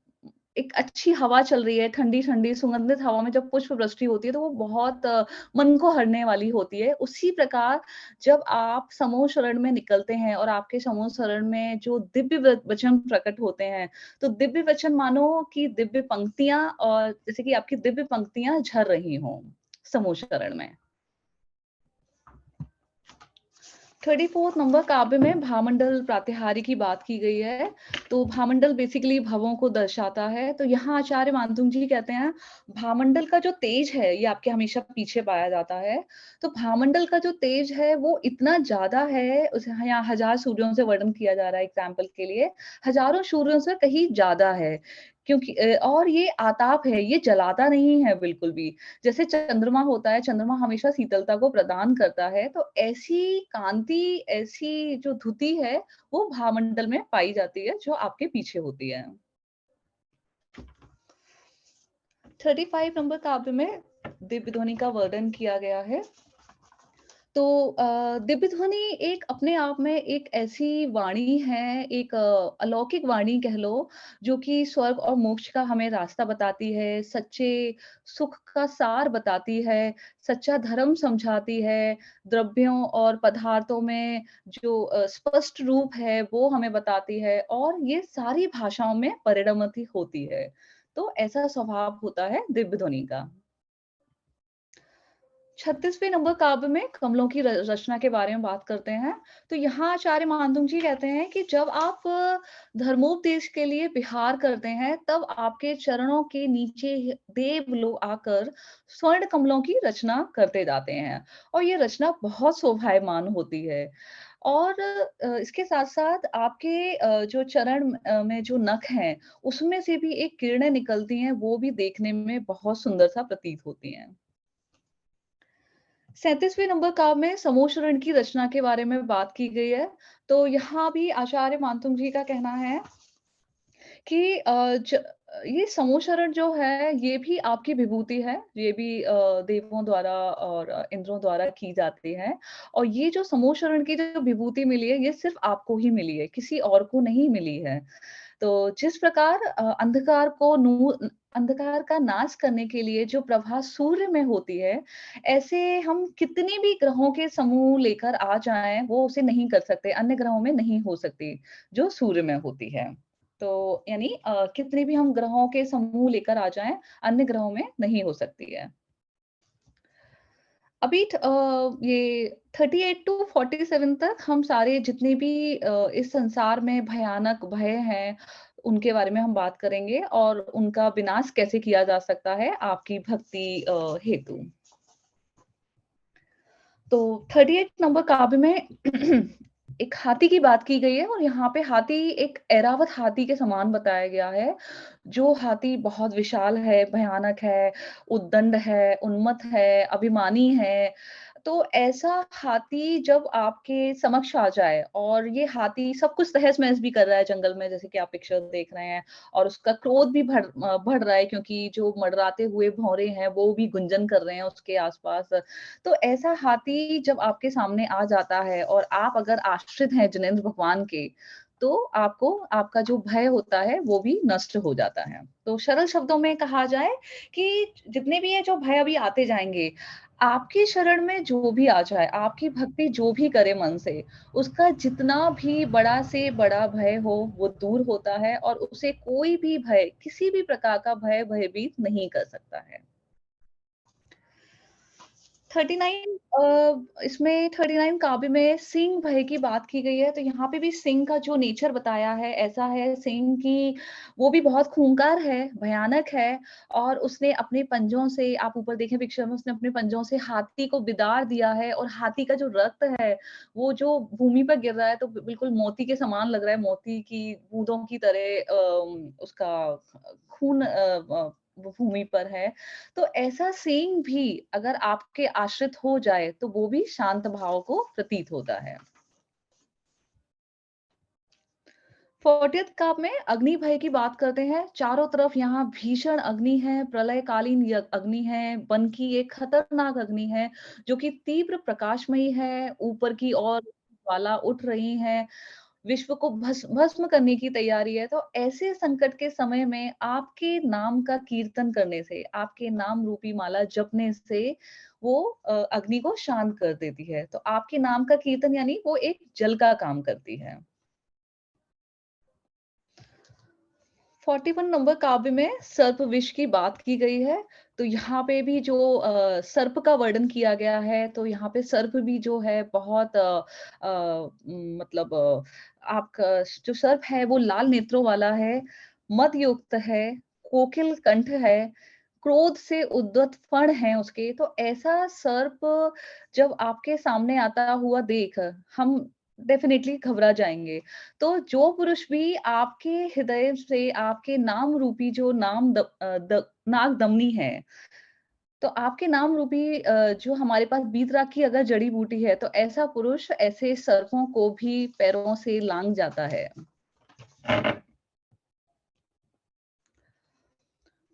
एक अच्छी हवा चल रही है, ठंडी-ठंडी सुगंधित हवा में जब पुष्प वृष्टि होती है, तो वो बहुत मन को हरने वाली होती है। उसी प्रकार जब आप समूह शरण में निकलते हैं और आपके समूह शरण में जो दिव्य वचन प्रकट होते हैं, तो दिव्य वचन मानो कि दिव्य पंक्तियाँ और जैसे कि आपकी दिव्य पंक्तियाँ झर रही हों, समूह शरण में। 34th नंबर काव्य में भामंडल प्रातिहार्य की बात की गई है। तो भामंडल बेसिकली भवों को दर्शाता है। तो यहाँ आचार्य मानतुंग जी कहते हैं, भामंडल का जो तेज है, ये आपके हमेशा पीछे पाया जाता है। तो भामंडल का जो तेज है, वो इतना ज़्यादा है, उसे यहाँ 1000 सूर्यों से वर्णन किया जा रहा है एग्ज़ाम्पल के लिए, हज़ारों सूर्यों से कहीं ज़्यादा है। क्योंकि और ये आताप है, ये जलाता नहीं है बिल्कुल भी। जैसे चंद्रमा होता है, चंद्रमा हमेशा शीतलता को प्रदान करता है, तो ऐसी कांति, ऐसी जो द्युति है, वो भामंडल में पाई जाती है, जो आपके पीछे होती है। 35 नंबर काव्य में दिव्य ध्वनि का वर्णन किया गया है। तो दिव्य ध्वनि एक अपने आप में एक ऐसी वाणी है, एक अलौकिक वाणी कह लो, जो कि स्वर्ग और मोक्ष का हमें रास्ता बताती है, सच्चे सुख का सार बताती है, सच्चा धर्म समझाती है, द्रव्यों और पदार्थों में जो स्पष्ट रूप है, वो हमें बताती है और ये सारी भाषाओं में परिणमती होती है। तो ऐसा स्वभाव होता है दिव्य ध्वनि का। 36वें नंबर काव्य में कमलों की रचना के बारे में बात करते हैं। तो यहाँ आचार्य मानतुंग जी कहते हैं कि जब आप धर्मोपदेश के लिए विहार करते हैं, तब आपके चरणों के नीचे देव लोग आकर स्वर्ण कमलों की रचना करते जाते हैं और ये रचना बहुत शोभायमान होती है। और इसके साथ-साथ आपके जो चरण में जो नख हैं, उसमें से भी एक किरणें निकलती हैं, वो भी देखने में बहुत सुंदर सा प्रतीत होती हैं। 37वें नंबर काव्य में समूहशरण की रचना के बारे में बात की गई है। तो यहाँ भी आचार्य मानतुंग जी का कहना है कि ये समूहशरण जो है, ये भी आपकी विभूति है। ये भी देवों द्वारा और इंद्रों द्वारा की जाती है। और ये जो समूहशरण की जो विभूति मिली है, ये सिर्फ़ आपको ही मिली है, किसी और को नहीं मिली है। तो जिस प्रकार अंधकार का नाश करने के लिए जो प्रभा सूर्य में होती है, ऐसे हम कितने भी ग्रहों के समूह लेकर आ जाएँ, वो उसे नहीं कर सकते, अन्य ग्रहों में नहीं हो सकती, जो सूर्य में होती है। तो यानी कितने भी हम ग्रहों के समूह लेकर आ जाएँ, अन्य ग्रहों में नहीं हो सकती है। अभी ये 38 टू 47 तक हम सारे जितने भी इस संसार में भयानक भय हैं, उनके बारे में हम बात करेंगे और उनका विनाश कैसे किया जा सकता है आपकी भक्ति हेतु। तो 38 नंबर काव्य में एक हाथी की बात की गई है और यहाँ पे हाथी एक ऐरावत हाथी के समान बताया गया है, जो हाथी बहुत विशाल है, भयानक है, उद्दंड है, उन्मत्त है, अभिमानी है। तो ऐसा हाथी जब आपके समक्ष आ जाए और ये हाथी सब कुछ तहस-नहस भी कर रहा है जंगल में, जैसे कि आप पिक्चर देख रहे हैं और उसका क्रोध भी बढ़ रहा है क्योंकि जो मंडराते हुए भौंरे हैं, वो भी गुंजन कर रहे हैं उसके आस-पास। तो ऐसा हाथी जब आपके सामने आ जाता है और आप अगर आश्रित हैं जिनेंद्र भगवान के, तो आपको आपका जो भय होता है वो भी नष्ट हो जाता है। तो सरल शब्दों में कहा जाए कि जितने भी ये जो भय अभी आते जाएँगे, आपकी शरण में जो भी आ जाए, आपकी भक्ति जो भी करे मन से, उसका जितना भी बड़ा से बड़ा भय हो, वो दूर होता है और उसे कोई भी भय, किसी भी प्रकार का भय भयभीत नहीं कर सकता है। 39 इसमें 39 काव्य में सिंह भय की बात की गई है, तो यहाँ पे भी सिंह का जो नेचर बताया है, ऐसा है सिंह की वो भी बहुत खूंखार है, भयानक है और उसने अपने पंजों से आप ऊपर देखें पिक्चर में उसने अपने पंजों से हाथी को बिदार दिया है और हाथी का जो रक्त है, वो जो भूमि पर गिर रहा है, तो बिल्कुल मोती के समान लग रहा है, मोती की बूँदों की तरह उसका खून वो भूमि पर है। तो ऐसा सेइंग भी अगर आपके आश्रित हो जाए, तो वो भी शांत भाव को प्रतीत होता है। 40th काव्य में अग्नि भय की बात करते हैं। चारों तरफ यहाँ भीषण अग्नि है, प्रलयकालीन अग्नि है, वन की एक खतरनाक अग्नि है, जो कि तीव्र प्रकाशमयी है, ऊपर की ओर ज्वाला उठ रही है, विश्व को भस्म करने की तैयारी है। तो ऐसे संकट के समय में आपके नाम का कीर्तन करने से, आपके नाम रूपी माला जपने से वो अग्नि को शांत कर देती है। तो आपके नाम का कीर्तन यानी वो एक जल का काम करती है। 41 नंबर काव्य में सर्प विष की बात की गई है। तो यहाँ पे भी जो सर्प का वर्णन किया गया है, तो यहाँ पे सर्प भी जो है बहुत मतलब आपका जो सर्प है वो लाल नेत्रों वाला है, मदयुक्त है, कोकिल कंठ है, क्रोध से उद्यत फण हैं उसके। तो ऐसा सर्प जब आपके सामने आता हुआ देख हम डेफ़िनेटली घबरा जाएँगे। तो जो पुरुष भी आपके हृदय से आपके नाम रूपी जो नागदमनी है, तो आपके नाम रूपी जो हमारे पास बीतराग की अगर जड़ी-बूटी है, तो ऐसा पुरुष ऐसे सर्पों को भी पैरों से लांघ जाता है।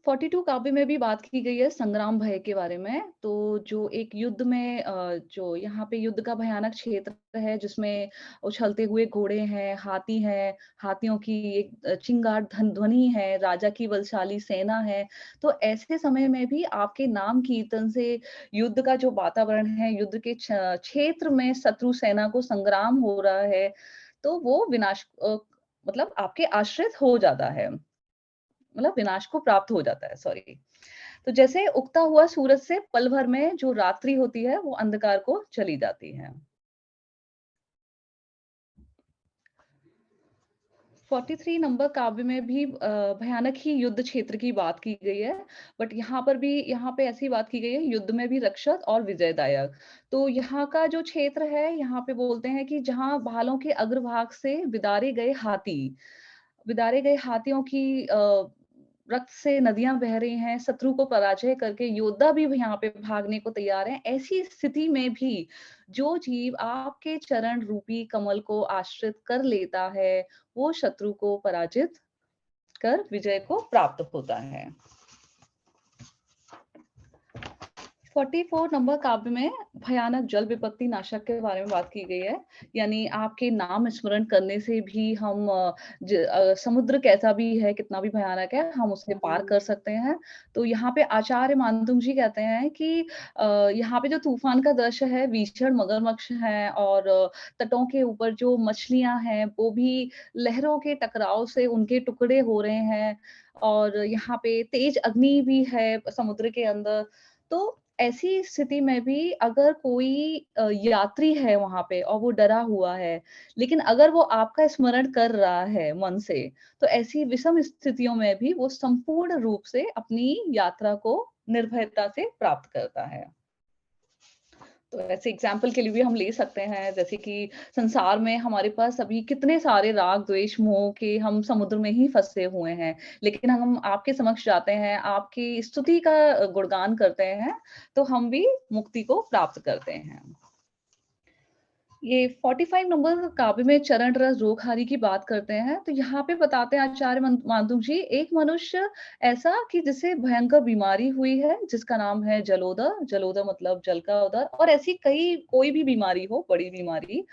42 काव्य में भी बात की गई है संग्राम भय के बारे में। तो जो एक युद्ध में जो यहाँ पे युद्ध का भयानक क्षेत्र है जिसमें उछलते हुए घोड़े हैं, हाथी हैं, हाथियों की एक चिंगार ध्वनि है, राजा की बलशाली सेना है। तो ऐसे समय में भी आपके नाम कीर्तन से युद्ध का जो वातावरण है, युद्ध के क्षेत्र में शत्रु सेना को संग्राम हो रहा है, तो वो मतलब आपके आश्रित हो जाता है। मतलब विनाश को प्राप्त हो जाता है, सॉरी। तो जैसे उगता हुआ सूरज से पल भर में जो रात्रि होती है, वो अंधकार को चली जाती है। 43 नंबर काव्य में भी भयानक ही युद्ध क्षेत्र की बात की गई है, बट यहाँ पे ऐसी बात की गई है, युद्ध में भी रक्षक और विजयदायक। तो यहाँ का जो क्षेत्र है, यहाँ पे बोलते हैं कि जहाँ भालों के अग्रभाग से विदारे गए हाथियों की रक्त से नदियां बह रही हैं, शत्रु को पराजय करके योद्धा भी यहाँ पे भागने को तैयार हैं। ऐसी स्थिति में भी जो जीव आपके चरण रूपी कमल को आश्रित कर लेता है, वो शत्रु को पराजित कर विजय को प्राप्त होता है। 44 नंबर काव्य में भयानक जल विपत्ति नाशक के बारे में बात की गई है। यानी आपके नाम स्मरण करने से भी हम समुद्र कैसा भी है, कितना भी भयानक है, हम उसे पार कर सकते हैं। तो यहाँ पे आचार्य मानतुंग जी कहते हैं कि यहाँ पे जो तूफान का दृश्य है, भीषण मगरमच्छ है और तटों के ऊपर जो मछलियां हैं, वो भी लहरों के टकराव से उनके टुकड़े हो रहे हैं और यहाँ पे तेज अग्नि भी है समुद्र के अंदर। तो ऐसी स्थिति में भी अगर कोई यात्री है वहाँ पे और वो डरा हुआ है, लेकिन अगर वो आपका स्मरण कर रहा है मन से, तो ऐसी विषम स्थितियों में भी वो संपूर्ण रूप से अपनी यात्रा को निर्भयता से प्राप्त करता है। तो ऐसे एग्जाम्पल के लिए भी हम ले सकते हैं, जैसे कि संसार में हमारे पास अभी कितने सारे राग, द्वेष, मोह के हम समुद्र में ही फँसे हुए हैं। लेकिन हम आपके समक्ष जाते हैं, आपकी स्तुति का गुणगान करते हैं, तो हम भी मुक्ति को प्राप्त करते हैं। ये 45 नंबर काव्य में चरण रस रोगहारी की बात करते हैं, तो यहाँ पे बताते हैं आचार्य मानतुंग जी, एक मनुष्य ऐसा कि जिसे भयंकर बीमारी हुई है, जिसका नाम है जलोदर। जलोदर मतलब जल का उदर, और ऐसी कोई भी बीमारी हो, बड़ी बीमारी,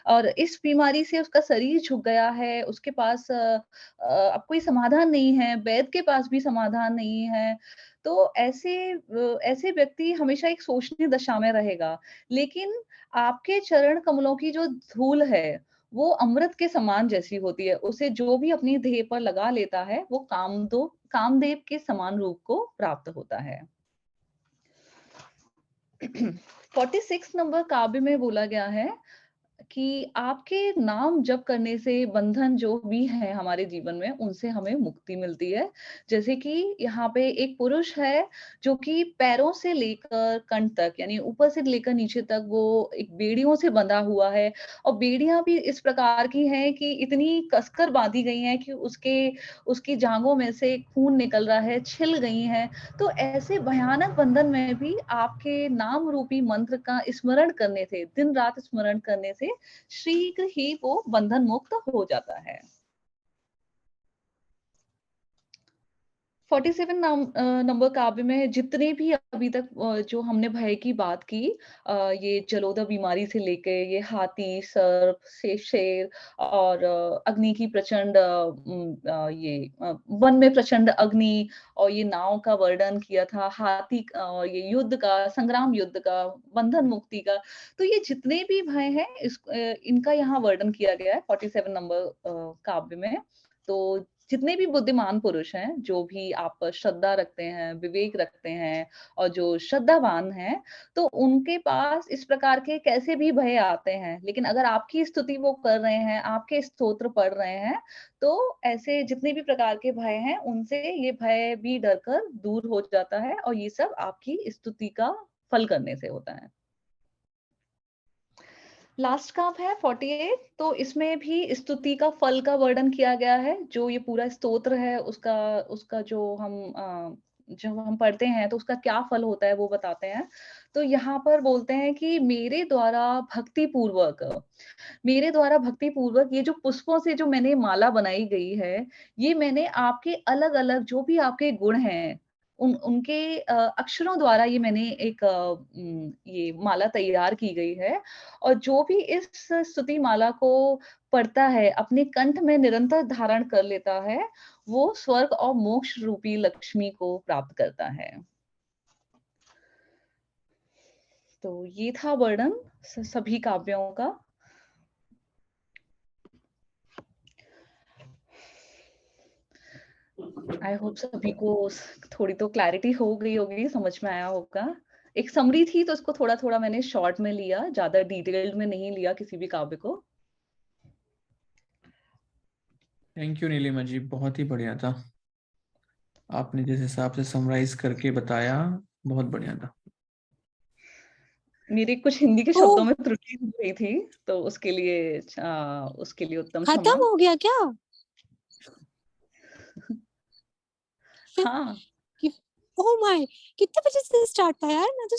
और इस बीमारी से उसका शरीर झुक गया है, उसके पास अब कोई समाधान नहीं है, वैद्य के पास भी समाधान नहीं है। तो ऐसे व्यक्ति हमेशा एक शोचनीय दशा में रहेगा। लेकिन आपके चरण कमलों की जो धूल है, वो अमृत के समान जैसी होती है। उसे जो भी अपनी देह पर लगा लेता है, वो कामदेव के समान रूप को प्राप्त होता है। 46 नंबर काव्य में बोला गया है कि आपके नाम जप करने से बंधन जो भी है हमारे जीवन में, उनसे हमें मुक्ति मिलती है। जैसे कि यहाँ पे एक पुरुष है जो कि पैरों से लेकर कंठ तक, यानी ऊपर से लेकर नीचे तक वो एक बेड़ियों से बंधा हुआ है, और बेड़ियां भी इस प्रकार की हैं कि इतनी कसकर बांधी गई हैं कि उसकी जांघों में से खून निकल रहा है, छिल गई हैं। तो ऐसे भयानक बंधन में भी आपके नाम रूपी मंत्र का स्मरण करने से, दिन रात स्मरण करने से शीघ्र ही वो बंधन मुक्त हो जाता है। 47 नंबर काव्य में जितने भी अभी तक जो हमने भय की बात की, ये जलोदर बीमारी से लेके ये हाथी, सर्प, शेर और अग्नि की प्रचंड वन में प्रचंड अग्नि, और ये नाव का वर्णन किया था, हाथी ये युद्ध का, संग्राम युद्ध का, बंधन मुक्ति का। तो ये जितने भी भय हैं इनका यहाँ वर्णन किया गया है 47 नंबर काव्य में। तो जितने भी बुद्धिमान पुरुष हैं, जो भी आप पर श्रद्धा रखते हैं, विवेक रखते हैं और जो श्रद्धावान हैं, तो उनके पास इस प्रकार के कैसे भी भय आते हैं, लेकिन अगर आपकी स्तुति वो कर रहे हैं, आपके स्तोत्र पढ़ रहे हैं, तो ऐसे जितने भी प्रकार के भय हैं, उनसे ये भय भी डरकर दूर हो जाता है, और ये सब आपकी स्तुति का फल करने से होता है। लास्ट काव्य है 48, तो इसमें भी स्तुति का फल का वर्णन किया गया है। जो ये पूरा स्तोत्र है, उसका उसका जब हम पढ़ते हैं तो उसका क्या फल होता है वो बताते हैं। तो यहाँ पर बोलते हैं कि मेरे द्वारा भक्ति पूर्वक ये जो पुष्पों से जो मैंने माला बनाई गई है, ये मैंने आपके अलग-अलग जो भी आपके गुण हैं, उनके अक्षरों द्वारा ये मैंने ये माला तैयार की गई है, और जो भी इस स्तुति माला को पढ़ता है, अपने कंठ में निरंतर धारण कर लेता है, वो स्वर्ग और मोक्ष रूपी लक्ष्मी को प्राप्त करता है। तो ये था वर्णन सभी काव्यों का। आई होप सभी को थोड़ी तो क्लैरिटी हो गई होगी, समझ में आया होगा। एक समरी थी तो उसको थोड़ा-थोड़ा मैंने शॉर्ट में लिया, ज़्यादा डिटेल्ड में नहीं लिया किसी भी काव्य को। थैंक यू नीलिमा जी, बहुत ही बढ़िया था। आपने जिस हिसाब से समराइज करके बताया, बहुत बढ़िया था। मेरे कुछ हिंदी के शब्दों में त्रुटि हो गई थी, तो उसके लिए उत्तम खत्म क्षमा। हो गया क्या? हाँ। कि ओह माय! कितने बजे से स्टार्ट था यार? मैं तो